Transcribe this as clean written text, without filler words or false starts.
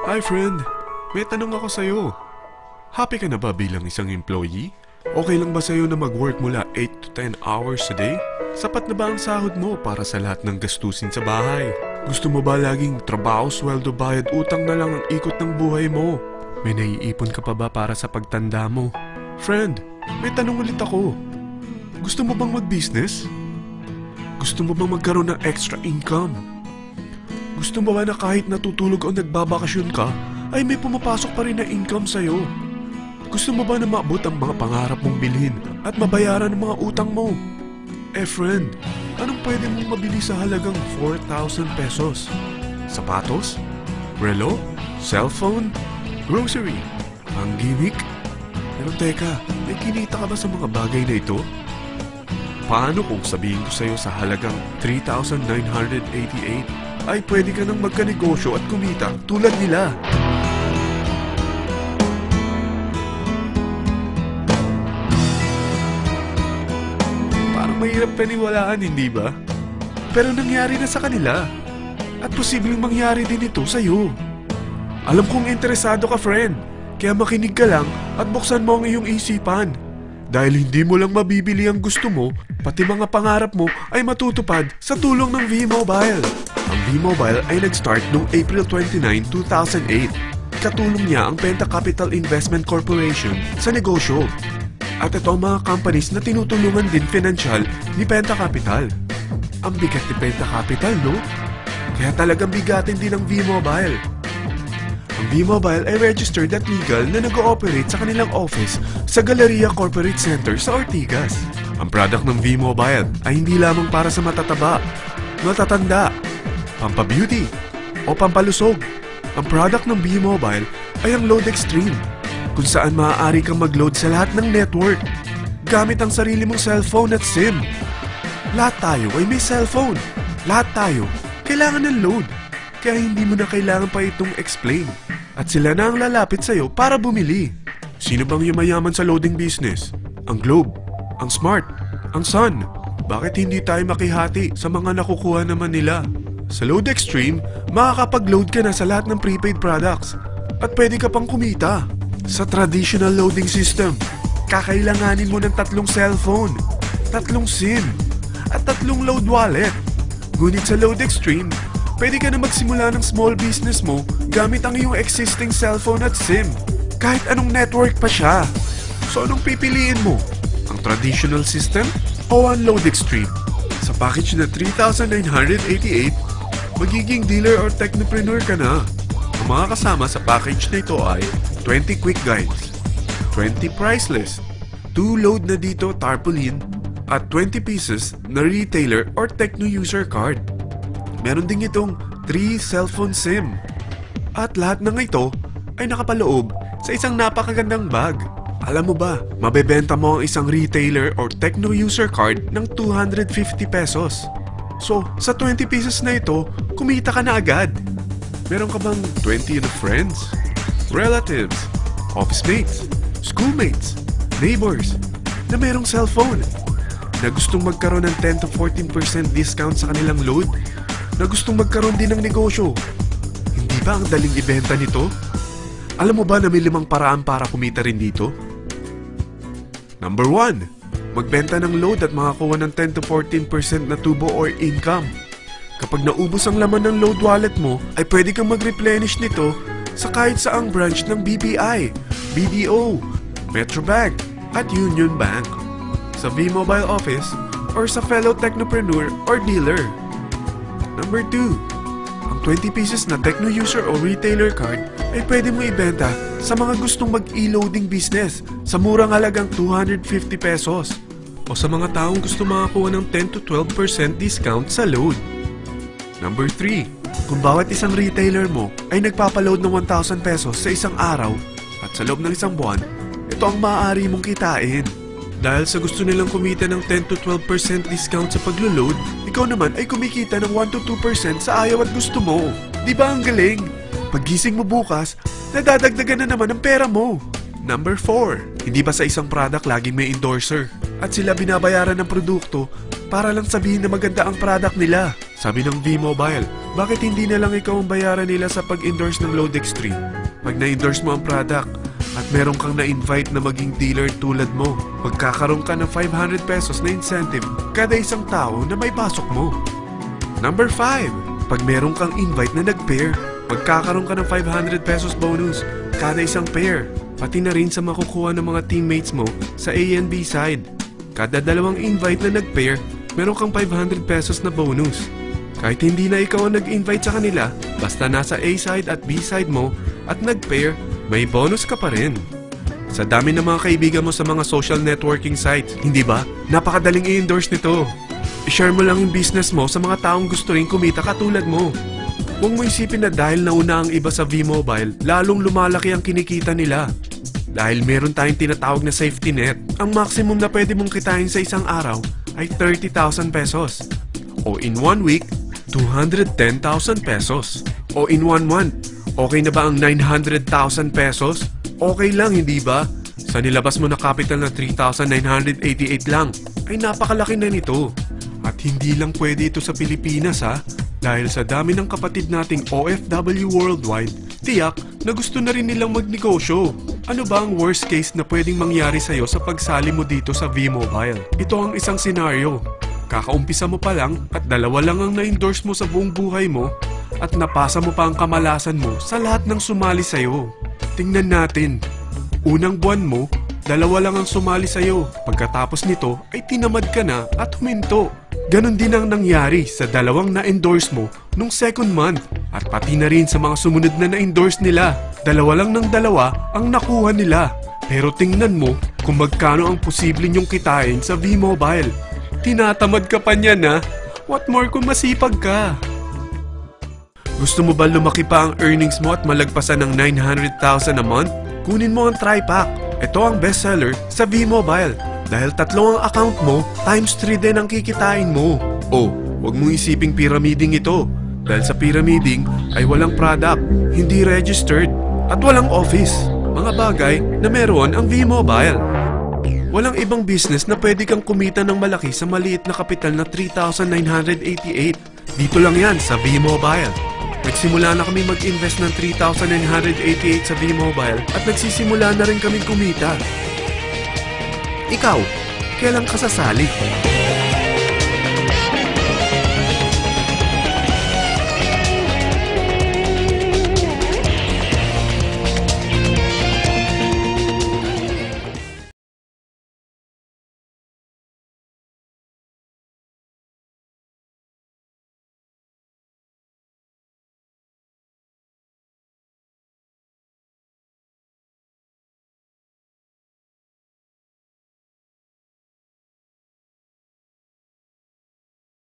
Hi friend, may tanong ako sa'yo. Happy ka na ba bilang isang employee? Okay lang ba sa'yo na mag-work mula 8 to 10 hours a day? Sapat na ba ang sahod mo para sa lahat ng gastusin sa bahay? Gusto mo ba laging trabaho, sweldo, bayad, utang na lang ang ikot ng buhay mo? May naiipon ka pa ba para sa pagtanda mo? Friend, may tanong ulit ako. Gusto mo bang mag-business? Gusto mo bang magkaroon ng extra income? Gusto mo ba na kahit natutulog o nagbabakasyon ka, ay may pumapasok pa rin na income sa'yo? Gusto mo ba na maabot ang mga pangarap mong bilhin at mabayaran ang mga utang mo? Friend, anong pwede mong mabili sa halagang 4,000 pesos? Sapatos? Relo? Cellphone? Grocery? Ang gimmick? Pero teka, may kinita ka ba sa mga bagay na ito? Paano kung sabihin ko sa'yo sa halagang 3,988 ay pwede ka nang magkanegosyo at kumita tulad nila? Parang mahirap paniwalaan, hindi ba? Pero nangyari na sa kanila. At posibleng mangyari din ito sa'yo. Alam kong interesado ka, friend. Kaya makinig ka lang at buksan mo ang iyong isipan. Dahil hindi mo lang mabibili ang gusto mo, pati mga pangarap mo ay matutupad sa tulong ng V-Mobile. Ang V-Mobile ay nag-start noong April 29, 2008. Katulong niya ang Penta Capital Investment Corporation sa negosyo. At ito ang mga companies na tinutulungan din financial ni Penta Capital. Ang bigat ni Penta Capital, no? Kaya talagang bigatin din ang V-Mobile. Ang V-Mobile ay registered at legal na nag-ooperate sa kanilang office sa Galleria Corporate Center sa Ortigas. Ang product ng V-Mobile ay hindi lamang para sa matataba, matatanda, pampabeauty, o pampalusog. Ang product ng V-Mobile ay ang Load Extreme, kung saan maaari kang mag-load sa lahat ng network gamit ang sarili mong cellphone at SIM. Lahat tayo ay may cellphone. Lahat tayo kailangan ng load. Kaya hindi mo na kailangan pa itong explain. At sila na ang lalapit sa'yo para bumili. Sino bang yumayaman sa loading business? Ang Globe, ang Smart, ang Sun. Bakit hindi tayo makihati sa mga nakukuha naman nila? Sa Load Extreme, makakapag-load ka na sa lahat ng prepaid products. At pwede ka pang kumita. Sa traditional loading system, kakailanganin mo ng 3 cellphone, 3 SIM, at 3 load wallet. Ngunit sa Load Extreme, pwede ka na magsimula ng small business mo gamit ang iyong existing cellphone at SIM. Kahit anong network pa siya. So anong pipiliin mo? Ang traditional system o ang Load Extreme? Sa package na 3,988, magiging dealer or technopreneur ka na. Ang mga kasama sa package na ito ay 20 quick guides, 20 price list, 2 load na dito tarpaulin, at 20 pieces na retailer or techno user card. Meron din itong 3 cellphone SIM. At lahat ng ito ay nakapaloob sa isang napakagandang bag. Alam mo ba, mabebenta mo ang isang retailer or techno user card ng 250 pesos. So, sa 20 pieces na ito, kumita ka na agad. Meron ka bang 20 friends, relatives, office mates, schoolmates, neighbors na merong cellphone? Na gustong magkaroon ng 10 to 14% discount sa kanilang load? Na gustong magkaroon din ng negosyo? Hindi ba ang daling ibenta nito? Alam mo ba na may 5 paraan para kumita rin dito? Number 1. Magbenta ng load at makakuha ng 10 to 14% na tubo or income. Kapag naubos ang laman ng load wallet mo, ay pwede kang mag-replenish nito sa kahit saang branch ng BPI, BDO, Metrobank, at Union Bank, sa V-Mobile office, or sa fellow technopreneur or dealer. Number 2. Ang 20 pieces na techno user o retailer card ay pwede mo ibenta sa mga gustong mag-e-loading business sa murang halagang 250 pesos o sa mga taong gusto makakuha ng 10 to 12% discount sa load. Number 3. Kung bawat isang retailer mo ay nagpapaload ng 1,000 pesos sa isang araw at sa loob ng isang buwan, ito ang maaari mong kitain. Dahil sa gusto nilang kumita ng 10 to 12% discount sa paglo-load, ikaw naman ay kumikita ng 1 to 2% sa ayaw at gusto mo. Di ba ang galing? Paggising mo bukas, nadadagdagan na naman ang pera mo. Number 4. Hindi ba sa isang product laging may endorser? At sila binabayaran ng produkto para lang sabihin na maganda ang product nila. Sabi ng V-Mobile, bakit hindi na lang ikaw ang bayaran nila sa pag-endorse ng Load Extreme? Pag na-endorse mo ang product at meron kang na-invite na maging dealer tulad mo, magkakaroon ka ng 500 pesos na incentive kada isang tao na may pasok mo. Number 5, pag meron kang invite na nag-pair, magkakaroon ka ng 500 pesos bonus kada isang pair, pati na rin sa makukuha ng mga teammates mo sa A and B side. Kada dalawang invite na nag-pair, meron kang 500 pesos na bonus. Kahit hindi na ikaw ang nag-invite sa kanila, basta nasa A side at B side mo at nag-pair, may bonus ka pa rin. Sa dami ng mga kaibigan mo sa mga social networking sites, hindi ba? Napakadaling i-endorse nito. I-share mo lang yung business mo sa mga taong gusto rin kumita katulad mo. Huwag mo isipin na dahil nauna ang iba sa V-Mobile, lalong lumalaki ang kinikita nila. Dahil meron tayong tinatawag na safety net, ang maximum na pwede mong kitain sa isang araw ay 30,000 pesos. O in 1 week, 210,000 pesos. O in 1 month, okay na ba ang 900,000 pesos? Okay lang, hindi ba? Sa nilabas mo na capital na 3,988 lang, ay napakalaki na nito. At hindi lang pwede ito sa Pilipinas ha, dahil sa dami ng kapatid nating OFW worldwide, tiyak na gusto na rin nilang magnegosyo. Ano ba ang worst case na pwedeng mangyari sa'yo sa pagsali mo dito sa V-Mobile? Ito ang isang senaryo. Kakaumpisa mo pa lang at 2 lang ang na-endorse mo sa buong buhay mo at napasa mo pa ang kamalasan mo sa lahat ng sumali sa'yo. Tingnan natin. Unang buwan mo, 2 lang ang sumali sa'yo. Pagkatapos nito ay tinamad ka na at huminto. Ganon din ang nangyari sa 2 na-endorse mo nung second month at pati na rin sa mga sumunod na na-endorse nila. 2 lang ng 2 ang nakuha nila. Pero tingnan mo kung magkano ang posible nyong kitain sa V-Mobile. Tinatamad ka pa niyan ha? What more kung masipag ka? Gusto mo ba lumaki pa ang earnings mo at malagpasan ng 900,000 a month? Kunin mo ang TriPack. Ito ang bestseller sa V-Mobile. Dahil 3 ang account mo, times 3 din ang kikitain mo. Oh, huwag mong isiping pyramiding ito. Dahil sa pyramiding ay walang product, hindi registered, at walang office. Mga bagay na meron ang V-Mobile. Walang ibang business na pwede kang kumita ng malaki sa maliit na kapital na 3,988. Dito lang yan sa V-Mobile. Nagsimula na kami mag-invest ng 3,988 sa V-Mobile at nagsisimula na rin kami kumita. Ikaw, kailan ka sasali?